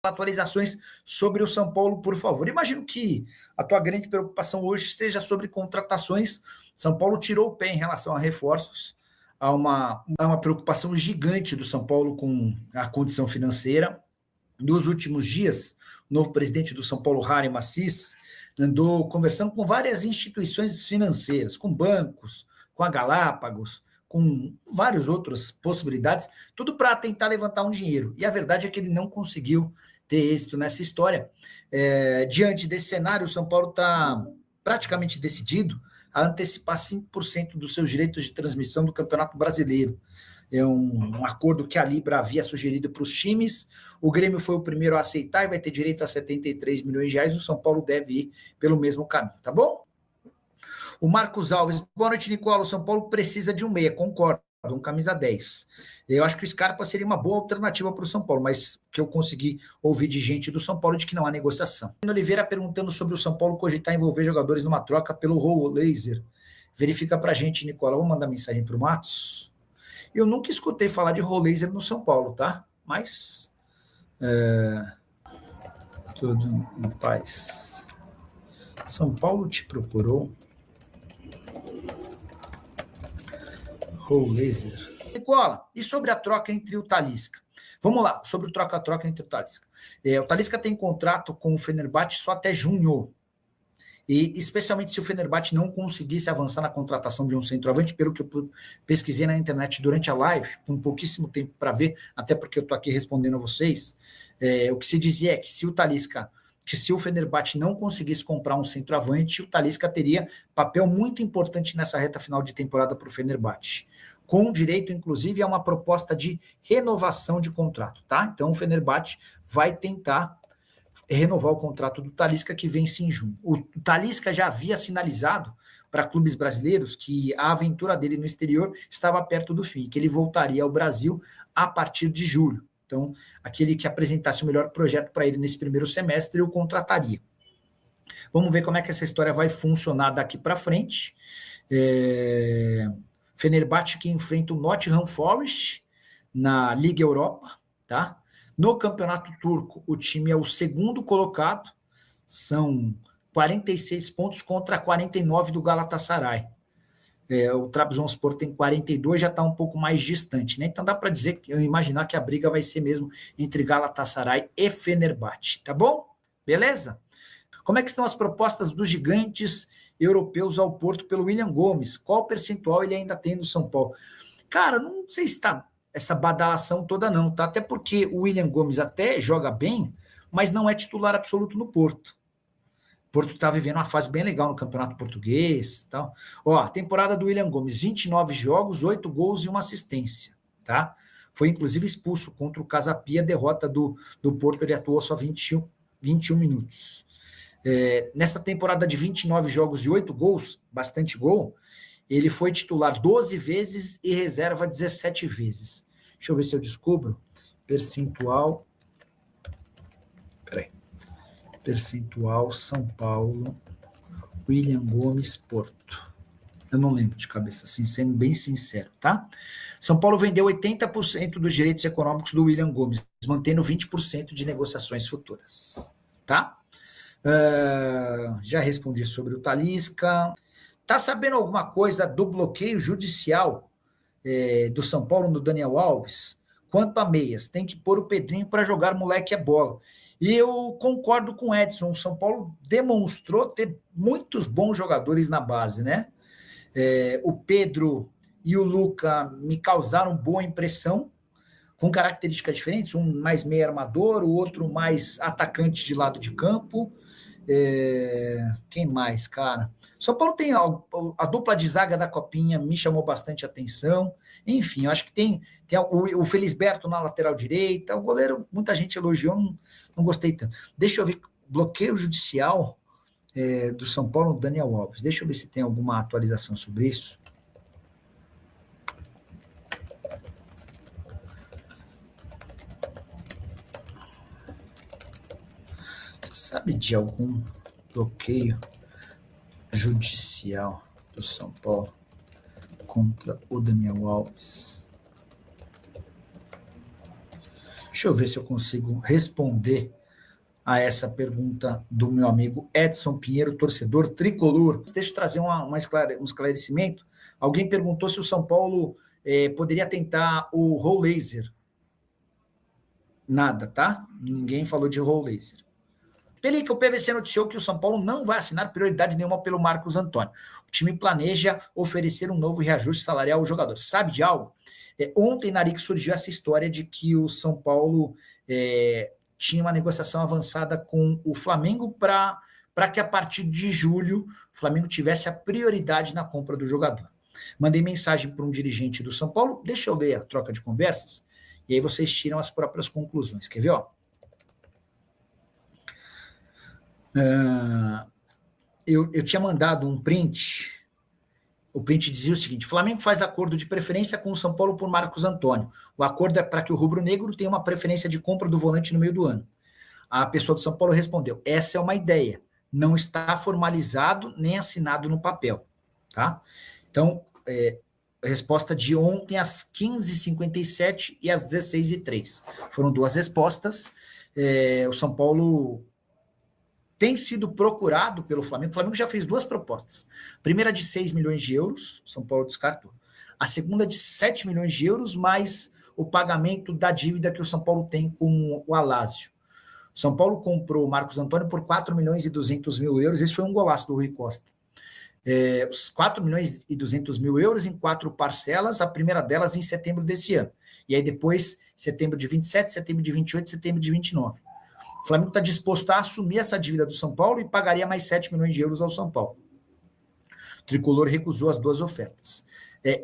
atualizações sobre o São Paulo, por favor. Imagino que a tua grande preocupação hoje seja sobre contratações. São Paulo tirou o pé em relação a reforços. Há uma preocupação gigante do São Paulo com a condição financeira. Nos últimos dias, o novo presidente do São Paulo, Harry Macis, andou conversando com várias instituições financeiras, com bancos, com a Galápagos, com várias outras possibilidades, tudo para tentar levantar um dinheiro. E a verdade é que ele não conseguiu ter êxito nessa história. Diante desse cenário, o São Paulo está praticamente decidido a antecipar 5% dos seus direitos de transmissão do Campeonato Brasileiro. É um acordo que a Libra havia sugerido para os times. O Grêmio foi o primeiro a aceitar e vai ter direito a 73 milhões de reais. O São Paulo deve ir pelo mesmo caminho, tá bom? O Marcos Alves, boa noite, Nicola. O São Paulo precisa de um meia, concordo, um camisa 10. Eu acho que o Scarpa seria uma boa alternativa para o São Paulo, mas que eu consegui ouvir de gente do São Paulo de que não há negociação. Oliveira perguntando sobre o São Paulo cogitar envolver jogadores numa troca pelo Raul Laser. Verifica para a gente, Nicola. Vou mandar mensagem para o Matos. Eu nunca escutei falar de Raul Laser no São Paulo, tá? Mas tudo em paz. São Paulo te procurou? Raul Laser. Nicola, e sobre a troca entre o Talisca? Vamos lá, sobre o troca-troca entre o Talisca. O Talisca tem contrato com o Fenerbahçe só até junho. E especialmente se o Fenerbahçe não conseguisse avançar na contratação de um centroavante, pelo que eu pesquisei na internet durante a live, com pouquíssimo tempo para ver, até porque eu estou aqui respondendo a vocês, o que se dizia é que se o Fenerbahçe não conseguisse comprar um centroavante, o Talisca teria papel muito importante nessa reta final de temporada para o Fenerbahçe, com direito, inclusive, a uma proposta de renovação de contrato, tá? Então o Fenerbahçe vai tentar renovar o contrato do Talisca, que vence em junho. O Talisca já havia sinalizado para clubes brasileiros que a aventura dele no exterior estava perto do fim, que ele voltaria ao Brasil a partir de julho. Então, aquele que apresentasse o melhor projeto para ele nesse primeiro semestre, o contrataria. Vamos ver como é que essa história vai funcionar daqui para frente. Fenerbahçe que enfrenta o Nottingham Forest na Liga Europa, tá? No Campeonato Turco, o time é o segundo colocado, são 46 pontos contra 49 do Galatasaray. O Trabzonspor tem 42, já está um pouco mais distante, né? Então dá para dizer, eu imaginar que a briga vai ser mesmo entre Galatasaray e Fenerbahçe, tá bom? Beleza? Como é que estão as propostas dos gigantes europeus ao Porto pelo William Gomes? Qual percentual ele ainda tem no São Paulo? Cara, não sei se está essa badalação toda não, tá? Até porque o William Gomes até joga bem, mas não é titular absoluto no Porto. O Porto está vivendo uma fase bem legal no Campeonato Português, tal. Ó, temporada do William Gomes, 29 jogos, 8 gols e 1 assistência, tá? Foi inclusive expulso contra o Casapia, derrota do Porto, ele atuou só 21 minutos. Nessa temporada de 29 jogos e 8 gols, bastante gol, ele foi titular 12 vezes e reserva 17 vezes. Deixa eu ver se eu descubro. Percentual São Paulo, William Gomes, Porto. Eu não lembro de cabeça, assim, sendo bem sincero, tá? São Paulo vendeu 80% dos direitos econômicos do William Gomes, mantendo 20% de negociações futuras, tá? Já respondi sobre o Talisca. Tá sabendo alguma coisa do bloqueio judicial do São Paulo no Daniel Alves? Quanto a meias, tem que pôr o Pedrinho para jogar moleque é bola. E eu concordo com o Edson, o São Paulo demonstrou ter muitos bons jogadores na base, né? O Pedro e o Luca me causaram boa impressão, com características diferentes, um mais meio armador, o outro mais atacante de lado de campo. Quem mais, cara? São Paulo tem a dupla de zaga da Copinha, me chamou bastante atenção. Enfim, eu acho que tem o Felisberto na lateral direita, o goleiro, muita gente elogiou, não gostei tanto. Deixa eu ver, bloqueio judicial do São Paulo no Daniel Alves. Deixa eu ver se tem alguma atualização sobre isso. Sabe de algum bloqueio judicial do São Paulo contra o Daniel Alves? Deixa eu ver se eu consigo responder a essa pergunta do meu amigo Edson Pinheiro, torcedor tricolor. Deixa eu trazer um esclarecimento. Alguém perguntou se o São Paulo poderia tentar o roll laser. Nada, tá? Ninguém falou de roll laser. Pelica, o PVC noticiou que o São Paulo não vai assinar prioridade nenhuma pelo Marcos Antônio. O time planeja oferecer um novo reajuste salarial ao jogador. Sabe de algo? Ontem, na Aric, surgiu essa história de que o São Paulo tinha uma negociação avançada com o Flamengo para que a partir de julho o Flamengo tivesse a prioridade na compra do jogador. Mandei mensagem para um dirigente do São Paulo, deixa eu ler a troca de conversas, e aí vocês tiram as próprias conclusões. Quer ver? Ó? Eu tinha mandado um print. O print dizia o seguinte: Flamengo faz acordo de preferência com o São Paulo por Marcos Antônio. O acordo é para que o rubro-negro tenha uma preferência de compra do volante no meio do ano. A pessoa do São Paulo respondeu: essa é uma ideia, não está formalizado nem assinado no papel. Tá? Então, resposta de ontem às 15h57 e às 16h03. Foram duas respostas. O São Paulo tem sido procurado pelo Flamengo. O Flamengo já fez duas propostas. A primeira de 6 milhões de euros, o São Paulo descartou. A segunda de 7 milhões de euros, mais o pagamento da dívida que o São Paulo tem com o Alásio. O São Paulo comprou o Marcos Antônio por 4 milhões e 200 mil euros. Esse foi um golaço do Rui Costa. Os 4 milhões e 200 mil euros em 4 parcelas, a primeira delas em setembro desse ano. E aí depois, setembro de 27, setembro de 28, setembro de 29. O Flamengo está disposto a assumir essa dívida do São Paulo e pagaria mais 7 milhões de euros ao São Paulo. O Tricolor recusou as duas ofertas.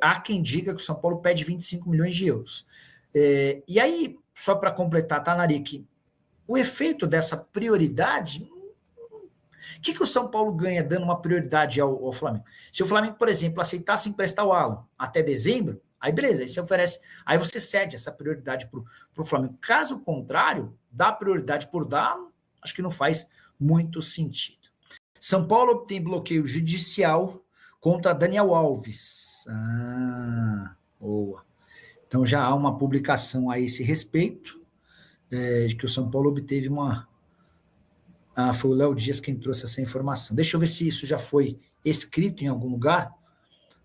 Há quem diga que o São Paulo pede 25 milhões de euros. E aí, só para completar, tá, Naric? O efeito dessa prioridade, o que o São Paulo ganha dando uma prioridade ao Flamengo? Se o Flamengo, por exemplo, aceitasse emprestar o Alan até dezembro, aí beleza, aí você oferece, aí você cede essa prioridade para o Flamengo. Caso contrário, dar prioridade por dar, acho que não faz muito sentido. São Paulo obtém bloqueio judicial contra Daniel Alves. Boa. Então já há uma publicação a esse respeito, de que o São Paulo obteve uma... foi o Léo Dias quem trouxe essa informação. Deixa eu ver se isso já foi escrito em algum lugar.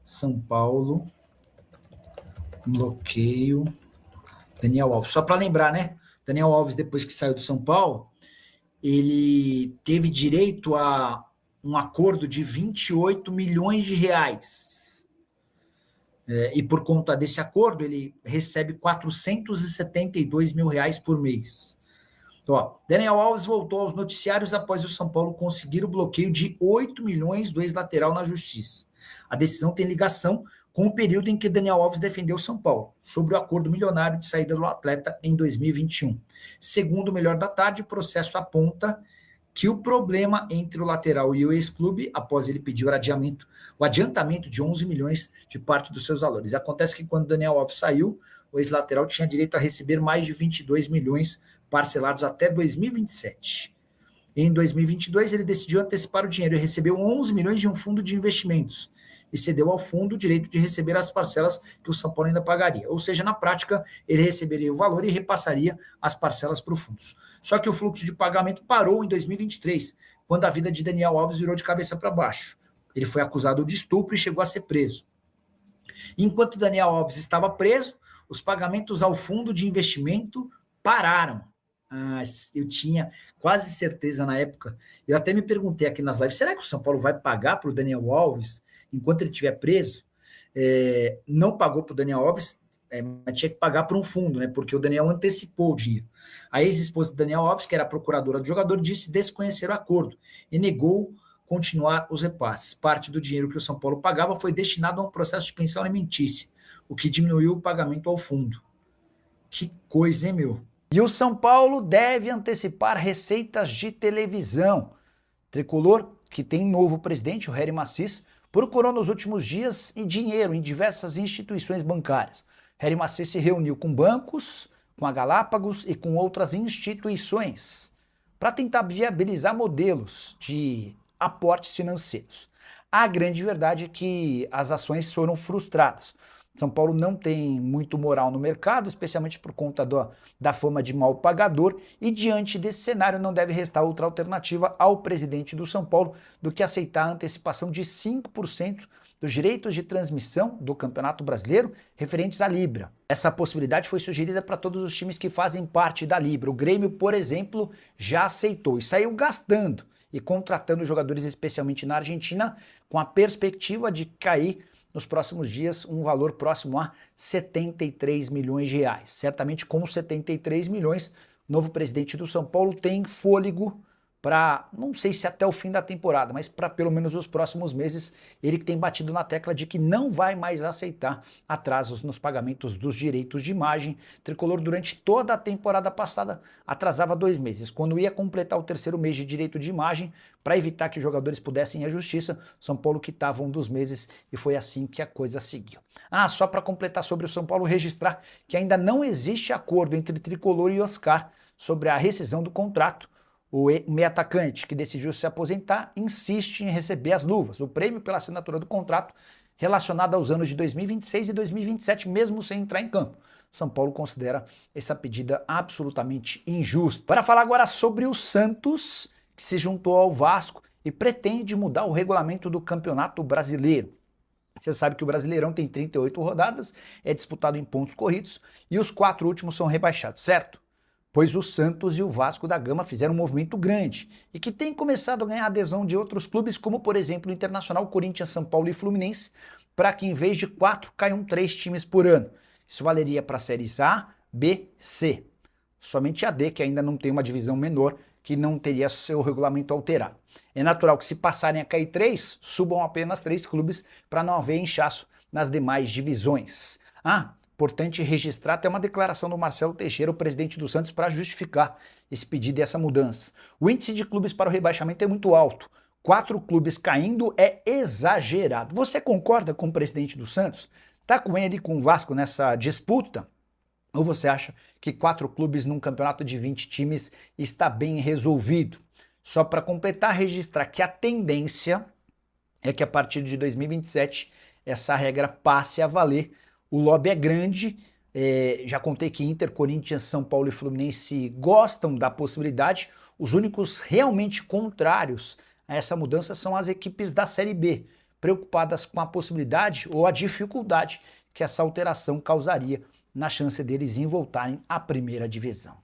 São Paulo, bloqueio, Daniel Alves. Só para lembrar, né? Daniel Alves, depois que saiu do São Paulo, ele teve direito a um acordo de 28 milhões de reais. E por conta desse acordo, ele recebe 472 mil reais por mês. Então, Daniel Alves voltou aos noticiários após o São Paulo conseguir o bloqueio de 8 milhões do ex-lateral na Justiça. A decisão tem ligação com o período em que Daniel Alves defendeu o São Paulo, sobre o acordo milionário de saída do atleta em 2021. Segundo o Melhor da Tarde, o processo aponta que o problema entre o lateral e o ex-clube, após ele pedir o adiantamento de 11 milhões de parte dos seus valores. Acontece que quando Daniel Alves saiu, o ex-lateral tinha direito a receber mais de 22 milhões parcelados até 2027. Em 2022, ele decidiu antecipar o dinheiro e recebeu 11 milhões de um fundo de investimentos e cedeu ao fundo o direito de receber as parcelas que o São Paulo ainda pagaria. Ou seja, na prática, ele receberia o valor e repassaria as parcelas para os fundos. Só que o fluxo de pagamento parou em 2023, quando a vida de Daniel Alves virou de cabeça para baixo. Ele foi acusado de estupro e chegou a ser preso. Enquanto Daniel Alves estava preso, os pagamentos ao fundo de investimento pararam. Eu tinha quase certeza na época, eu até me perguntei aqui nas lives, será que o São Paulo vai pagar para o Daniel Alves enquanto ele estiver preso? Não pagou para o Daniel Alves, mas tinha que pagar para um fundo, né? Porque o Daniel antecipou o dinheiro. A ex-esposa do Daniel Alves, que era a procuradora do jogador, disse desconhecer o acordo e negou continuar os repasses. Parte do dinheiro que o São Paulo pagava foi destinado a um processo de pensão alimentícia, o que diminuiu o pagamento ao fundo. Que coisa, hein, meu? E o São Paulo deve antecipar receitas de televisão. Tricolor, que tem novo presidente, o Hery Macis, procurou nos últimos dias dinheiro em diversas instituições bancárias. Hery Macis se reuniu com bancos, com a Galápagos e com outras instituições para tentar viabilizar modelos de aportes financeiros. A grande verdade é que as ações foram frustradas. São Paulo não tem muito moral no mercado, especialmente por conta da fama de mal pagador, e diante desse cenário não deve restar outra alternativa ao presidente do São Paulo do que aceitar a antecipação de 5% dos direitos de transmissão do Campeonato Brasileiro referentes à Libra. Essa possibilidade foi sugerida para todos os times que fazem parte da Libra. O Grêmio, por exemplo, já aceitou e saiu gastando e contratando jogadores especialmente na Argentina, com a perspectiva de cair nos próximos dias um valor próximo a 73 milhões de reais. Certamente com 73 milhões, o novo presidente do São Paulo tem fôlego para, não sei se até o fim da temporada, mas para pelo menos os próximos meses, ele que tem batido na tecla de que não vai mais aceitar atrasos nos pagamentos dos direitos de imagem. Tricolor, durante toda a temporada passada, atrasava 2 meses. Quando ia completar o 3º mês de direito de imagem, para evitar que os jogadores pudessem ir à justiça, São Paulo quitava um dos meses e foi assim que a coisa seguiu. Só para completar sobre o São Paulo, registrar que ainda não existe acordo entre Tricolor e Oscar sobre a rescisão do contrato. O meio atacante, que decidiu se aposentar, insiste em receber as luvas, o prêmio pela assinatura do contrato relacionado aos anos de 2026 e 2027, mesmo sem entrar em campo. São Paulo considera essa pedida absolutamente injusta. Para falar agora sobre o Santos, que se juntou ao Vasco e pretende mudar o regulamento do Campeonato Brasileiro. Você sabe que o Brasileirão tem 38 rodadas, é disputado em pontos corridos e os 4 últimos são rebaixados, certo? Pois o Santos e o Vasco da Gama fizeram um movimento grande e que tem começado a ganhar adesão de outros clubes, como por exemplo o Internacional, Corinthians, São Paulo e Fluminense, para que em vez de 4 caiam 3 times por ano. Isso valeria para séries A, B, C. Somente a D, que ainda não tem uma divisão menor, que não teria seu regulamento alterado. É natural que se passarem a cair 3, subam apenas 3 clubes para não haver inchaço nas demais divisões. Importante registrar até uma declaração do Marcelo Teixeira, o presidente do Santos, para justificar esse pedido e essa mudança. O índice de clubes para o rebaixamento é muito alto. 4 clubes caindo é exagerado. Você concorda com o presidente do Santos? Tá com ele e com o Vasco nessa disputa? Ou você acha que 4 clubes num campeonato de 20 times está bem resolvido? Só para completar, registrar que a tendência é que a partir de 2027 essa regra passe a valer. O lobby é grande, já contei que Inter, Corinthians, São Paulo e Fluminense gostam da possibilidade. Os únicos realmente contrários a essa mudança são as equipes da Série B, preocupadas com a possibilidade ou a dificuldade que essa alteração causaria na chance deles em voltarem à primeira divisão.